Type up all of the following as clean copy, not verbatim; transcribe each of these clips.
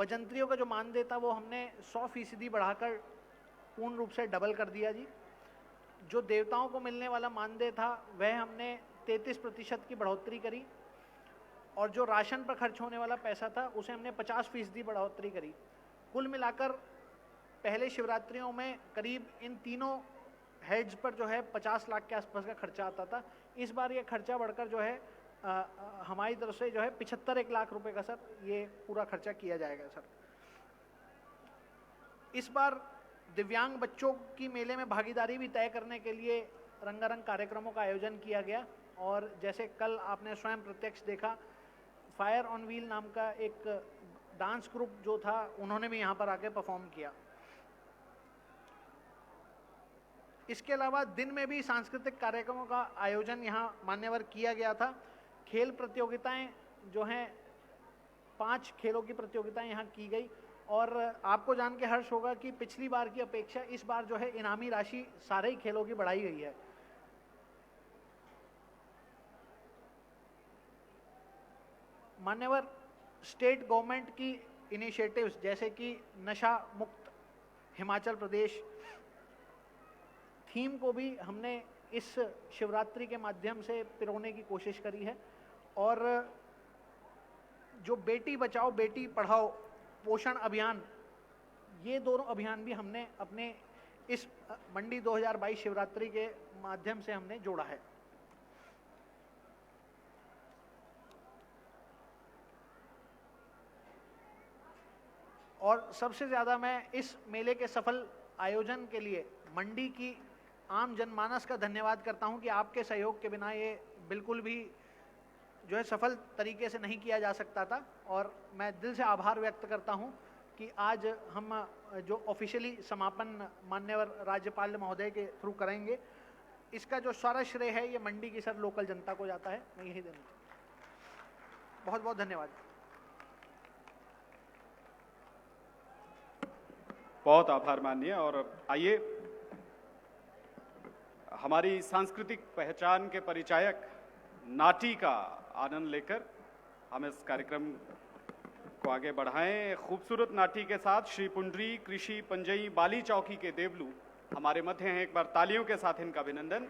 भजंत्रियों का जो मानदेय था वो हमने 100% बढ़ाकर पूर्ण रूप से डबल कर दिया जी। जो देवताओं को मिलने वाला मानदेय था वह हमने 33% की बढ़ोतरी करी, और जो राशन पर खर्च होने वाला पैसा था उसे हमने 50% बढ़ोतरी करी। कुल मिलाकर पहले शिवरात्रियों में करीब इन तीनों हेड्स पर जो है 50 लाख के आसपास का खर्चा आता था। इस बार ये खर्चा बढ़कर जो है हमारी तरफ से जो है 75 लाख रुपए का सर ये पूरा खर्चा किया जाएगा सर। इस बार दिव्यांग बच्चों की मेले में भागीदारी भी तय करने के लिए रंगारंग कार्यक्रमों का आयोजन किया गया, और जैसे कल आपने स्वयं प्रत्यक्ष देखा, फायर ऑन व्हील नाम का एक डांस ग्रुप जो था उन्होंने भी यहाँ पर आके परफॉर्म किया। इसके अलावा दिन में भी सांस्कृतिक कार्यक्रमों का आयोजन यहाँ मान्यवर किया गया था। खेल प्रतियोगिताएं जो हैं 5 खेलों की प्रतियोगिताएं यहाँ की गई, और आपको जान के हर्ष होगा कि पिछली बार की अपेक्षा इस बार जो है इनामी राशि सारे ही खेलों की बढ़ाई गई है। मान्यवर स्टेट गवर्नमेंट की इनिशिएटिव्स जैसे कि नशा मुक्त हिमाचल प्रदेश थीम को भी हमने इस शिवरात्रि के माध्यम से पिरोने की कोशिश करी है, और जो बेटी बचाओ बेटी पढ़ाओ पोषण अभियान, ये दोनों अभियान भी हमने अपने इस मंडी 2022 शिवरात्रि के माध्यम से हमने जोड़ा है। और सबसे ज्यादा मैं इस मेले के सफल आयोजन के लिए मंडी की आम जनमानस का धन्यवाद करता हूं कि आपके सहयोग के बिना ये बिल्कुल भी जो है सफल तरीके से नहीं किया जा सकता था, और मैं दिल से आभार व्यक्त करता हूं कि आज हम जो ऑफिशियली समापन मान्यवर राज्यपाल महोदय के थ्रू करेंगे, इसका जो सारा श्रेय है ये मंडी की सर लोकल जनता को जाता है। मैं यही देना, बहुत बहुत धन्यवाद। बहुत आभार माननीय। और आइए हमारी सांस्कृतिक पहचान के परिचायक नाटी का आनंद लेकर हम इस कार्यक्रम को आगे बढ़ाएं। खूबसूरत नाटी के साथ श्री पुंडरी कृषि पंजई बाली चौकी के देवलू हमारे मध्य हैं। एक बार तालियों के साथ इनका अभिनंदन।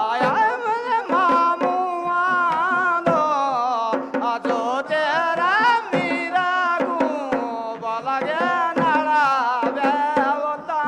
आया मेरे मामुआनो जो तेरा मीरा गु बोला गया नारा बेवता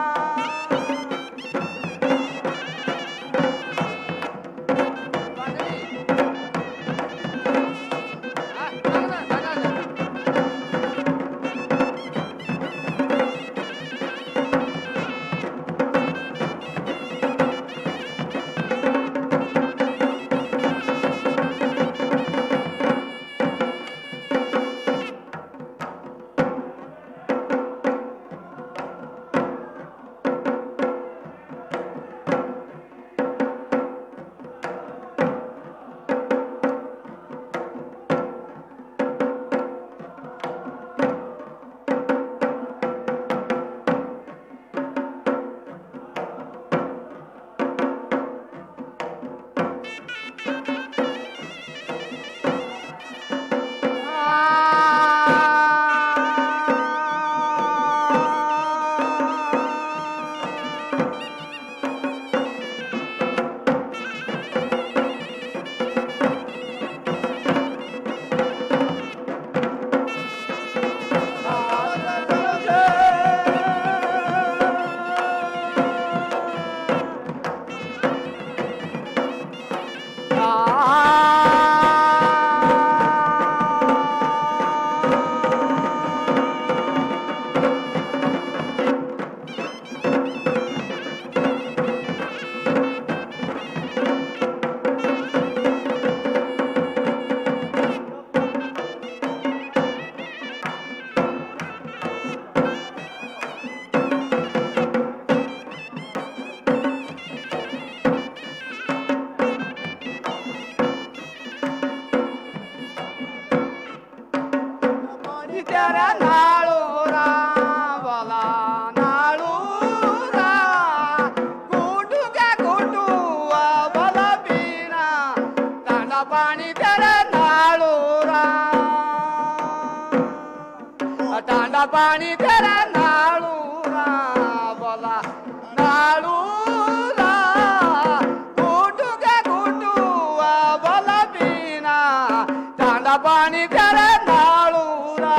तेरा नाळूरा बोला नाळूरा गुटू क्या गुटू बोला पीना तांडा पाणी तेरा नाळूरा तांडा पाणी तेरा नाळूरा बोला नाळूरा गुटू क्या गुटू बोला पीना तांडा पाणी तेरा नाळूरा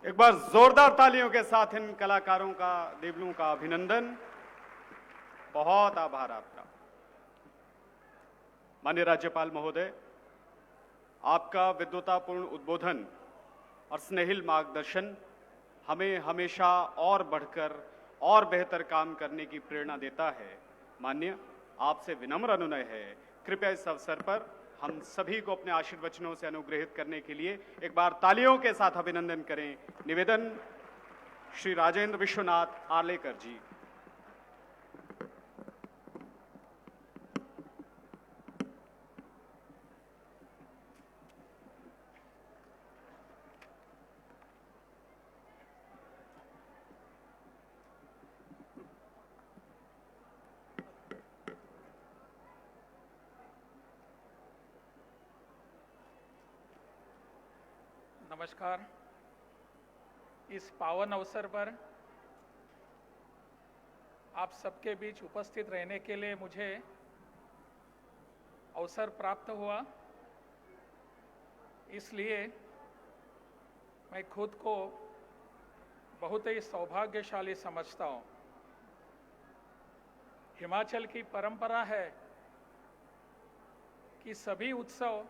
एक बार जोरदार तालियों के साथ इन कलाकारों का, देवलुओं का अभिनंदन। बहुत आभार आपका। माननीय राज्यपाल महोदय, आपका विद्वतापूर्ण उद्बोधन और स्नेहिल मार्गदर्शन हमें हमेशा और बढ़कर और बेहतर काम करने की प्रेरणा देता है। माननीय, आपसे विनम्र अनुनय है, कृपया इस अवसर पर हम सभी को अपने आशीर्वचनों से अनुग्रहित करने के लिए एक बार तालियों के साथ अभिनंदन करें। निवेदन, श्री राजेंद्र विश्वनाथ आर्लेकर जी। नमस्कार। इस पावन अवसर पर आप सबके बीच उपस्थित रहने के लिए मुझे अवसर प्राप्त हुआ, इसलिए मैं खुद को बहुत ही सौभाग्यशाली समझता हूँ। हिमाचल की परंपरा है कि सभी उत्सव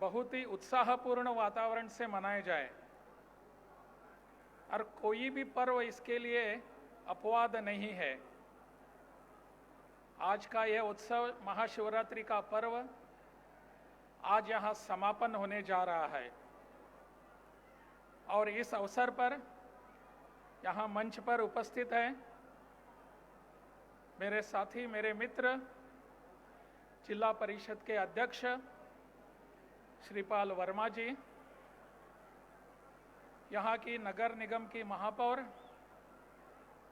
बहुत ही उत्साहपूर्ण वातावरण से मनाए जाए और कोई भी पर्व इसके लिए अपवाद नहीं है। आज का यह उत्सव, महाशिवरात्रि का पर्व, आज यहाँ समापन होने जा रहा है और इस अवसर पर यहाँ मंच पर उपस्थित हैं मेरे साथी, मेरे मित्र, जिला परिषद के अध्यक्ष श्रीपाल वर्मा जी, यहाँ की नगर निगम की महापौर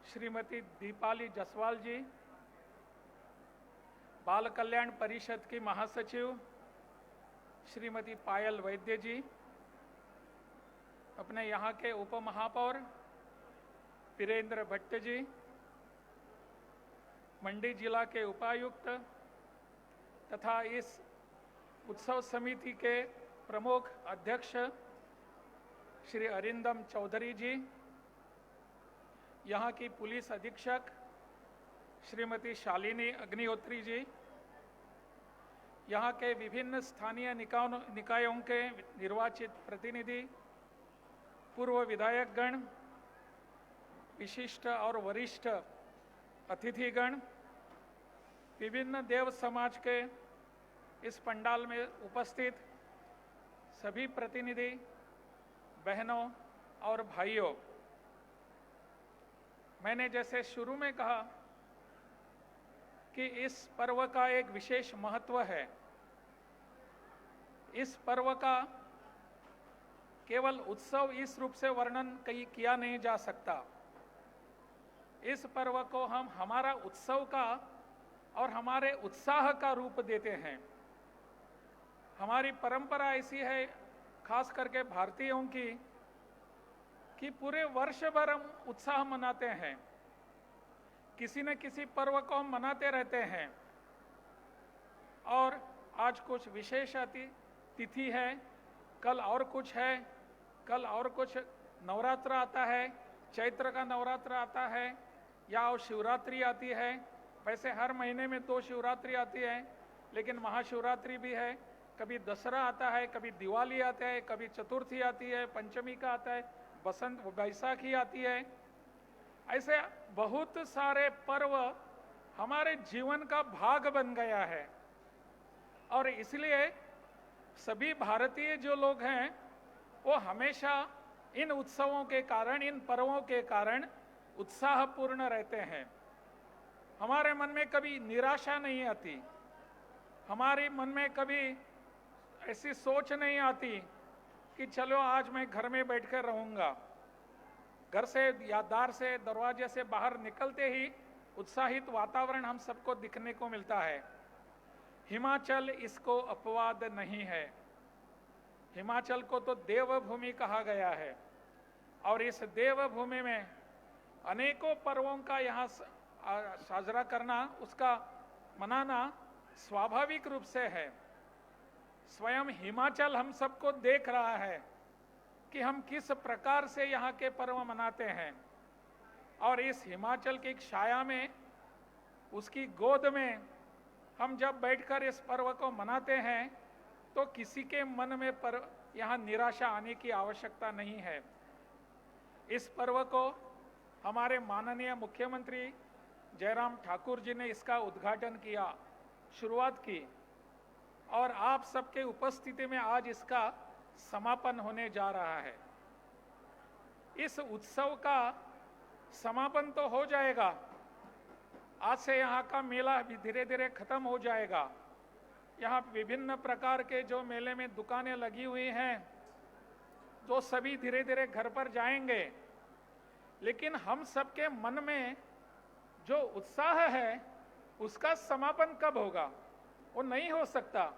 श्रीमती दीपाली जसवाल जी, बाल कल्याण परिषद की महासचिव श्रीमती पायल वैद्य जी, अपने यहाँ के उप महापौर वीरेंद्र भट्ट जी, मंडी जिला के उपायुक्त तथा इस उत्सव समिति के प्रमुख अध्यक्ष श्री अरिंदम चौधरी जी, यहाँ की पुलिस अधीक्षक श्रीमती शालिनी अग्निहोत्री जी, यहाँ के विभिन्न स्थानीय निकायों के निर्वाचित प्रतिनिधि, पूर्व विधायकगण, विशिष्ट और वरिष्ठ अतिथिगण, विभिन्न देव समाज के इस पंडाल में उपस्थित सभी प्रतिनिधि, बहनों और भाइयों, मैंने जैसे शुरू में कहा कि इस पर्व का एक विशेष महत्व है। इस पर्व का केवल उत्सव इस रूप से वर्णन किया नहीं जा सकता। इस पर्व को हम हमारा उत्सव का और हमारे उत्साह का रूप देते हैं। हमारी परंपरा ऐसी है, खास करके भारतीयों की, कि पूरे वर्ष भर हम उत्साह मनाते हैं, किसी न किसी पर्व को हम मनाते रहते हैं। और आज कुछ विशेष तिथि है, कल और कुछ है, कल और कुछ नवरात्र आता है, चैत्र का नवरात्र आता है या और शिवरात्रि आती है। वैसे हर महीने में 2 शिवरात्रि आती है, लेकिन महाशिवरात्रि भी है। कभी दशहरा आता है, कभी दिवाली आता है, कभी चतुर्थी आती है, पंचमी का आता है, बसंत बैसाखी आती है। ऐसे बहुत सारे पर्व हमारे जीवन का भाग बन गया है और इसलिए सभी भारतीय जो लोग हैं वो हमेशा इन उत्सवों के कारण, इन पर्वों के कारण उत्साहपूर्ण रहते हैं। हमारे मन में कभी निराशा नहीं आती, हमारे मन में कभी ऐसी सोच नहीं आती कि चलो आज मैं घर में बैठकर रहूंगा। घर से या द्वार से, दरवाजे से बाहर निकलते ही उत्साहित वातावरण हम सबको दिखने को मिलता है। हिमाचल इसको अपवाद नहीं है। हिमाचल को तो देवभूमि कहा गया है और इस देवभूमि में अनेकों पर्वों का यहाँ साजरा करना, उसका मनाना स्वाभाविक रूप से है। स्वयं हिमाचल हम सबको देख रहा है कि हम किस प्रकार से यहाँ के पर्व मनाते हैं। और इस हिमाचल की एक छाया में, उसकी गोद में हम जब बैठकर इस पर्व को मनाते हैं तो किसी के मन में यहाँ निराशा आने की आवश्यकता नहीं है। इस पर्व को हमारे माननीय मुख्यमंत्री जयराम ठाकुर जी ने इसका उद्घाटन किया, शुरुआत की, और आप सबके उपस्थिति में आज इसका समापन होने जा रहा है। इस उत्सव का समापन तो हो जाएगा, आज से यहाँ का मेला भी धीरे धीरे खत्म हो जाएगा। यहाँ विभिन्न प्रकार के जो मेले में दुकानें लगी हुई हैं, तो सभी धीरे धीरे घर पर जाएंगे। लेकिन हम सबके मन में जो उत्साह है, उसका समापन कब होगा? वो नहीं हो सकता।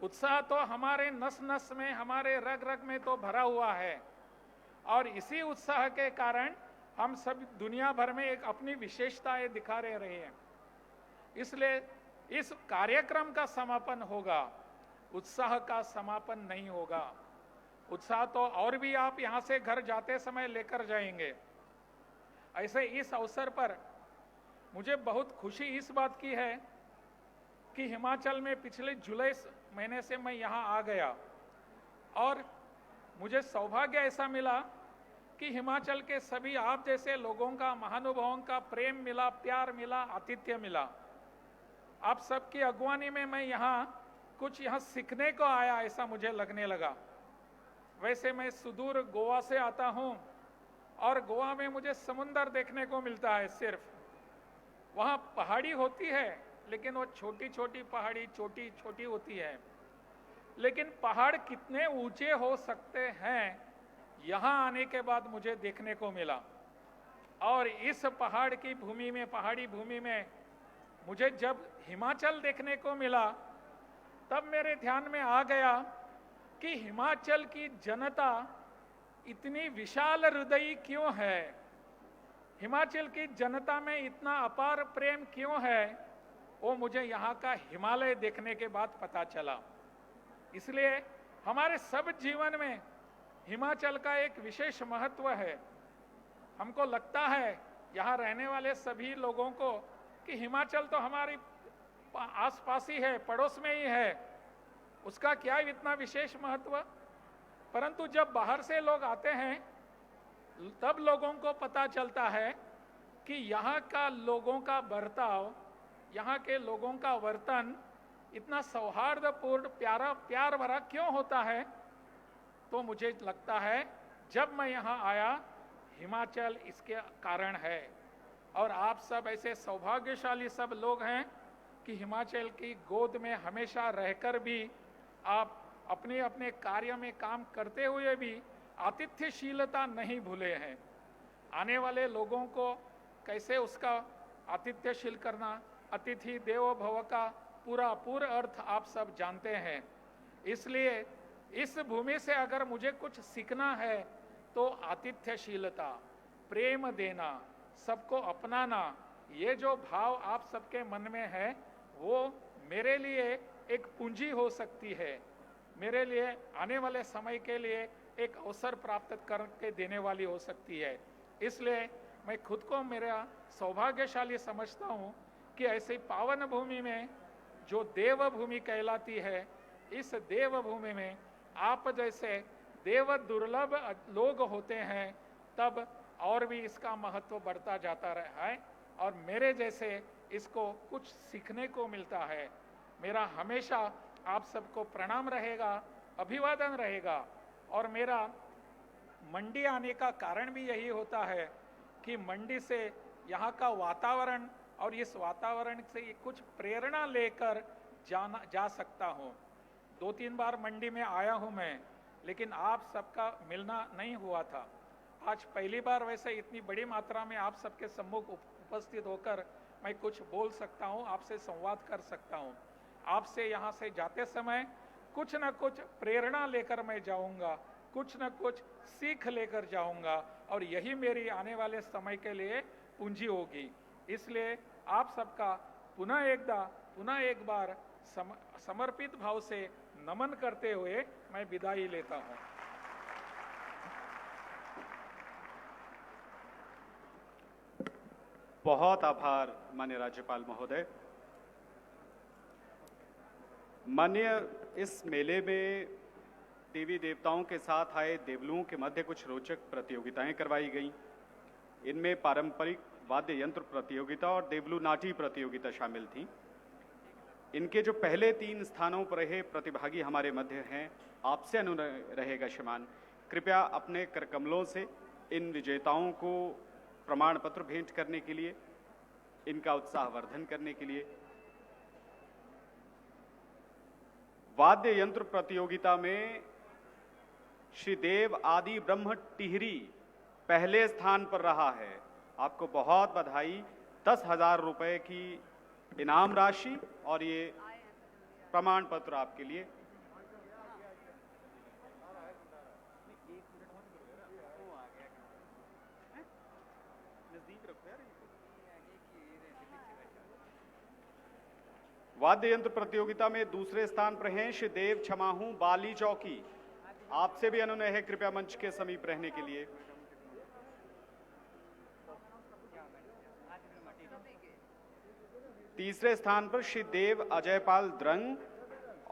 उत्साह तो हमारे नस नस में, हमारे रग रग में तो भरा हुआ है, और इसी उत्साह के कारण हम सब दुनिया भर में एक अपनी विशेषताएं दिखा रहे हैं। इसलिए इस कार्यक्रम का समापन होगा, उत्साह का समापन नहीं होगा। उत्साह तो और भी आप यहाँ से घर जाते समय लेकर जाएंगे। ऐसे इस अवसर पर मुझे बहुत खुशी इस बात की है कि हिमाचल में पिछले जुलाई महीने से मैं यहाँ आ गया, और मुझे सौभाग्य ऐसा मिला कि हिमाचल के सभी आप जैसे लोगों का, महानुभावों का प्रेम मिला, प्यार मिला, आतिथ्य मिला। आप सबकी अगुवानी में मैं कुछ यहाँ सीखने को आया, ऐसा मुझे लगने लगा। वैसे मैं सुदूर गोवा से आता हूँ, और गोवा में मुझे समुंदर देखने को मिलता है सिर्फ। वहाँ पहाड़ी होती है, लेकिन वो छोटी छोटी पहाड़ी, छोटी छोटी होती है। लेकिन पहाड़ कितने ऊंचे हो सकते हैं, यहाँ आने के बाद मुझे देखने को मिला। और इस पहाड़ की भूमि में, पहाड़ी भूमि में मुझे जब हिमाचल देखने को मिला, तब मेरे ध्यान में आ गया कि हिमाचल की जनता इतनी विशाल हृदयी क्यों है, हिमाचल की जनता में इतना अपार प्रेम क्यों है, वो मुझे यहाँ का हिमालय देखने के बाद पता चला। इसलिए हमारे सब जीवन में हिमाचल का एक विशेष महत्व है। हमको लगता है यहाँ रहने वाले सभी लोगों को कि हिमाचल तो हमारी आसपास ही है, पड़ोस में ही है, उसका क्या इतना विशेष महत्व। परंतु जब बाहर से लोग आते हैं, तब लोगों को पता चलता है कि यहाँ का लोगों का बर्ताव, यहाँ के लोगों का वर्तन इतना सौहार्दपूर्ण, प्यार भरा क्यों होता है। तो मुझे लगता है जब मैं यहाँ आया, हिमाचल इसके कारण है। और आप सब ऐसे सौभाग्यशाली सब लोग हैं कि हिमाचल की गोद में हमेशा रहकर भी आप अपने अपने कार्य में काम करते हुए भी आतिथ्यशीलता नहीं भूले हैं। आने वाले लोगों को कैसे उसका आतिथ्यशील करना, अतिथि देवो भव का पूरा अर्थ आप सब जानते हैं। इसलिए इस भूमि से अगर मुझे कुछ सीखना है तो आतिथ्यशीलता, प्रेम देना, सबको अपनाना, ये जो भाव आप सबके मन में है, वो मेरे लिए एक पूंजी हो सकती है, मेरे लिए आने वाले समय के लिए एक अवसर प्राप्त करके देने वाली हो सकती है। इसलिए मैं खुद को मेरा सौभाग्यशाली समझता हूँ कि ऐसी पावन भूमि में जो देवभूमि कहलाती है, इस देवभूमि में आप जैसे देव दुर्लभ लोग होते हैं, तब और भी इसका महत्व बढ़ता जाता रहा है, और मेरे जैसे इसको कुछ सीखने को मिलता है। मेरा हमेशा आप सबको प्रणाम रहेगा, अभिवादन रहेगा। और मेरा मंडी आने का कारण भी यही होता है कि मंडी से यहाँ का वातावरण और इस वातावरण से कुछ प्रेरणा लेकर जा सकता हूँ। 2-3 बार मंडी में आया हूँ मैं, लेकिन आप सबका मिलना नहीं हुआ था। आज पहली बार वैसे इतनी बड़ी मात्रा में आप सबके सम्मुख उपस्थित होकर मैं कुछ बोल सकता हूँ, आपसे संवाद कर सकता हूँ। आपसे यहाँ से जाते समय कुछ न कुछ प्रेरणा लेकर मैं जाऊँगा, कुछ न कुछ सीख लेकर जाऊँगा, और यही मेरी आने वाले समय के लिए पूंजी होगी। इसलिए आप सबका पुनः एक बार समर्पित भाव से नमन करते हुए मैं विदाई लेता हूँ। बहुत आभार माननीय राज्यपाल महोदय। माननीय, इस मेले में देवी देवताओं के साथ आए देवलुओं के मध्य कुछ रोचक प्रतियोगिताएं करवाई गईं। इनमें पारंपरिक वाद्य यंत्र प्रतियोगिता और देवलू नाटी प्रतियोगिता शामिल थी। इनके जो पहले 3 स्थानों पर रहे प्रतिभागी हमारे मध्य हैं, आपसे अनुरोध रहेगा श्रीमान, कृपया अपने करकमलों से इन विजेताओं को प्रमाण पत्र भेंट करने के लिए, इनका उत्साहवर्धन करने के लिए। वाद्य यंत्र प्रतियोगिता में श्री देव आदि ब्रह्म टिहरी पहले स्थान पर रहा है। आपको बहुत बधाई। 10,000 रुपए की इनाम राशि और ये प्रमाण पत्र आपके लिए। वाद्य यंत्र प्रतियोगिता में दूसरे स्थान पर हैं श्री देव छमाहू बाली चौकी। आपसे भी अनुनय है, कृपया मंच के समीप रहने के लिए। तीसरे स्थान पर श्री देव अजयपाल द्रंग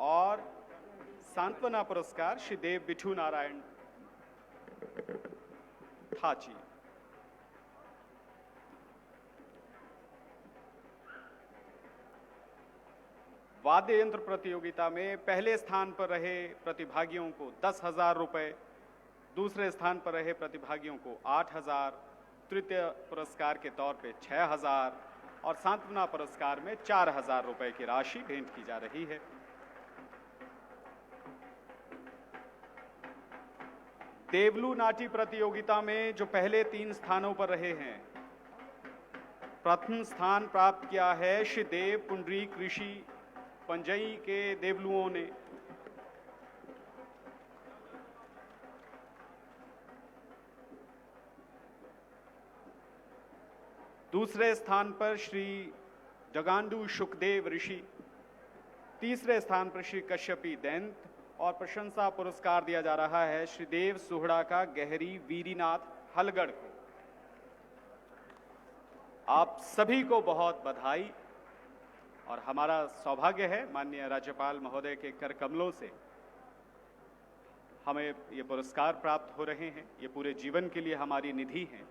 और सांत्वना पुरस्कार श्री देव बिठू नारायण थाची। वाद्य यंत्र प्रतियोगिता में पहले स्थान पर रहे प्रतिभागियों को 10,000 रुपए, दूसरे स्थान पर रहे प्रतिभागियों को 8,000, तृतीय पुरस्कार के तौर पे 6,000 और सांत्वना पुरस्कार में 4,000 रुपए की राशि भेंट की जा रही है। देवलू नाटी प्रतियोगिता में जो पहले 3 स्थानों पर रहे हैं, प्रथम स्थान प्राप्त किया है श्री देव पुंडरीक ऋषि पंजई के देवलुओं ने। दूसरे स्थान पर श्री जगांडू शुकदेव ऋषि, तीसरे स्थान पर श्री कश्यपी दैंत और प्रशंसा पुरस्कार दिया जा रहा है श्री देव सुहड़ा का गहरी वीरीनाथ हलगढ़ को। आप सभी को बहुत बधाई और हमारा सौभाग्य है माननीय राज्यपाल महोदय के कर कमलों से हमें ये पुरस्कार प्राप्त हो रहे हैं। ये पूरे जीवन के लिए हमारी निधि हैं।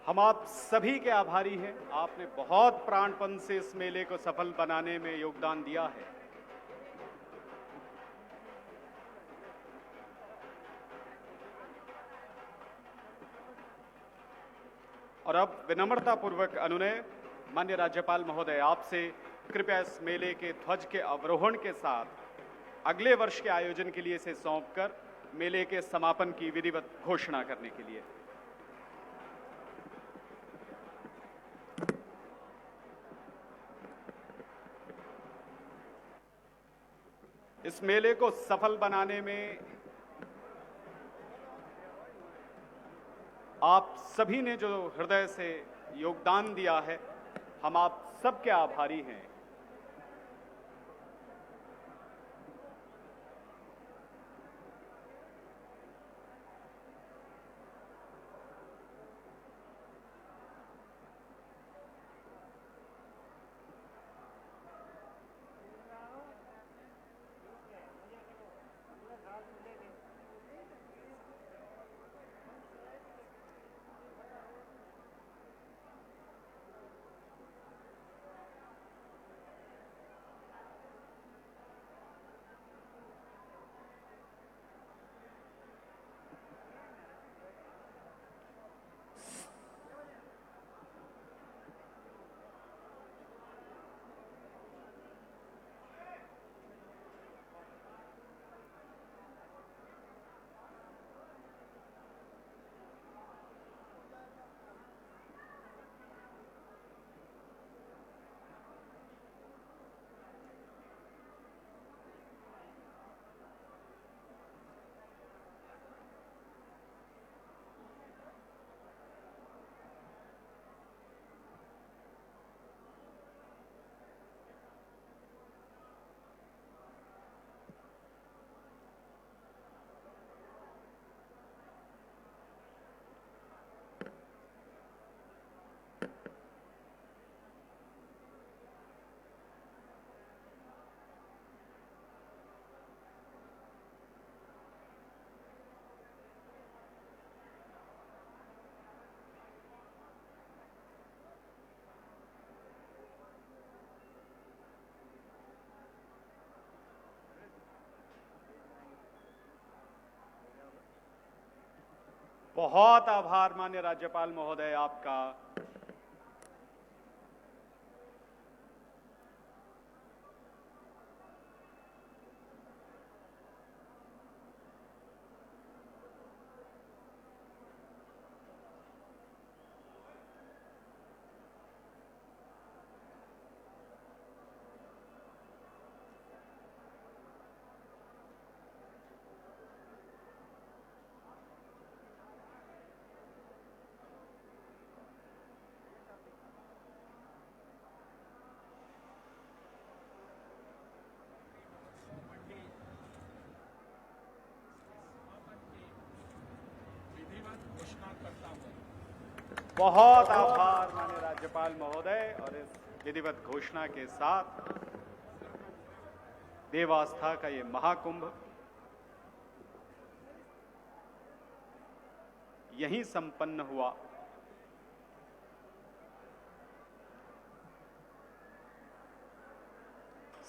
हम आप सभी के आभारी हैं। आपने बहुत प्राणपन से इस मेले को सफल बनाने में योगदान दिया है। और अब विनम्रता पूर्वक अनुनय माननीय राज्यपाल महोदय, आपसे कृपया इस मेले के ध्वज के अवरोहण के साथ अगले वर्ष के आयोजन के लिए इसे सौंपकर मेले के समापन की विधिवत घोषणा करने के लिए। इस मेले को सफल बनाने में आप सभी ने जो हृदय से योगदान दिया है, हम आप सबके आभारी हैं। बहुत आभार माननीय राज्यपाल महोदय आपका। बहुत आभार माननीय राज्यपाल महोदय। और इस विधिवत घोषणा के साथ देवास्था का ये महाकुंभ यहीं संपन्न हुआ।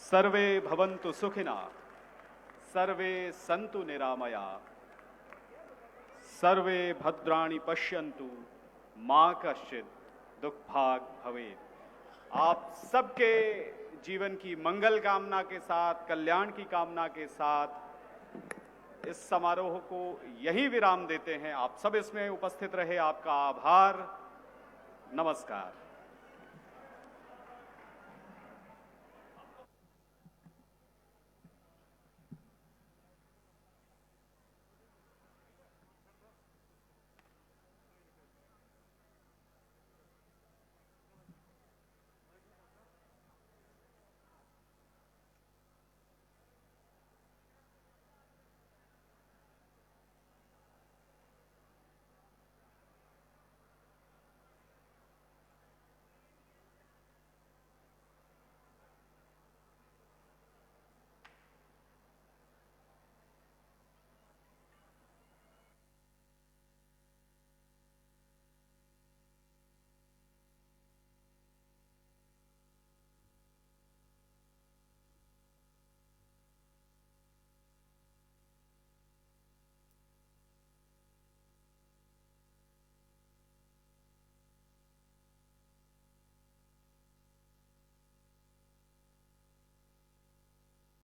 सर्वे भवन्तु सुखिनः, सर्वे सन्तु निरामया, सर्वे भद्राणि पश्यन्तु मां कश्चित् दुःखभाग् भवेत्। आप सबके जीवन की मंगल कामना के साथ, कल्याण की कामना के साथ इस समारोह को यही विराम देते हैं। आप सब इसमें उपस्थित रहे, आपका आभार, नमस्कार।